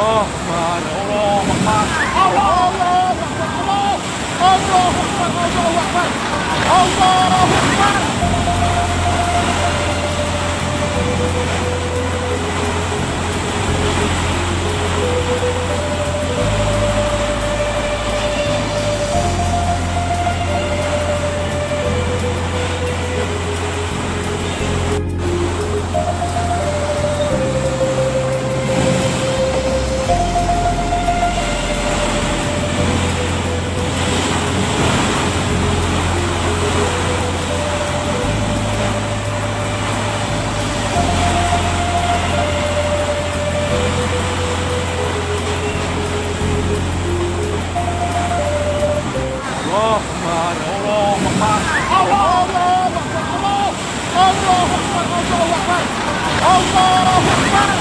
Allah Akbar, Allah Akbar, Allah Akbar, Allah Akbar, Allah Akbar, Allah Akbar. Allah Akbar, Allah Akbar, Allah Akbar, Allah Akbar, Allah Akbar, Allah Akbar.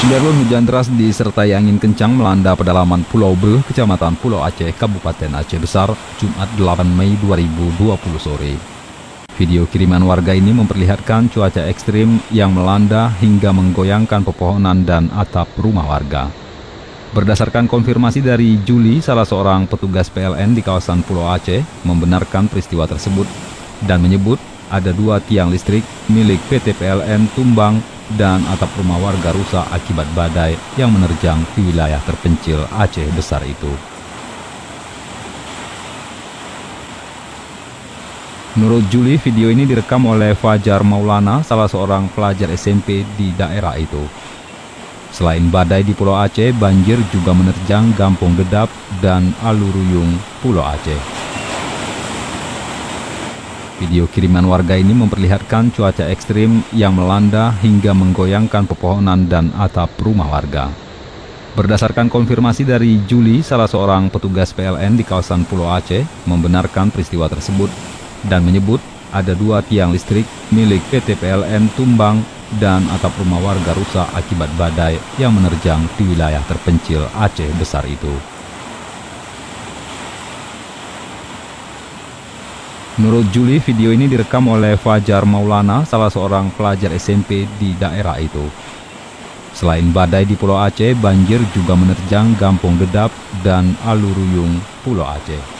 Sudarlun, hujan deras disertai angin kencang melanda pedalaman Pulau Beuh, Kecamatan Pulau Aceh, Kabupaten Aceh Besar, Jumat 8 Mei 2020 sore. Video kiriman warga ini memperlihatkan cuaca ekstrim yang melanda hingga menggoyangkan pepohonan dan atap rumah warga. Berdasarkan konfirmasi dari Juli, salah seorang petugas PLN di kawasan Pulau Aceh, membenarkan peristiwa tersebut dan menyebut ada 2 tiang listrik milik PT PLN tumbang dan atap rumah warga rusak akibat badai yang menerjang di wilayah terpencil Aceh Besar itu. Menurut Juli, video ini direkam oleh Fajar Maulana, salah seorang pelajar SMP di daerah itu. Selain badai di Pulau Aceh, banjir juga menerjang Gampong Dedap dan Aluruyung, Pulau Aceh. Video kiriman warga ini memperlihatkan cuaca ekstrim yang melanda hingga menggoyangkan pepohonan dan atap rumah warga. Berdasarkan konfirmasi dari Juli, salah seorang petugas PLN di kawasan Pulau Aceh, membenarkan peristiwa tersebut dan menyebut ada 2 tiang listrik milik PT PLN tumbang dan atap rumah warga rusak akibat badai yang menerjang di wilayah terpencil Aceh Besar itu. Menurut Juli, video ini direkam oleh Fajar Maulana, salah seorang pelajar SMP di daerah itu. Selain badai di Pulau Aceh, banjir juga menerjang Gampong Dedap dan Aluruyung, Pulau Aceh.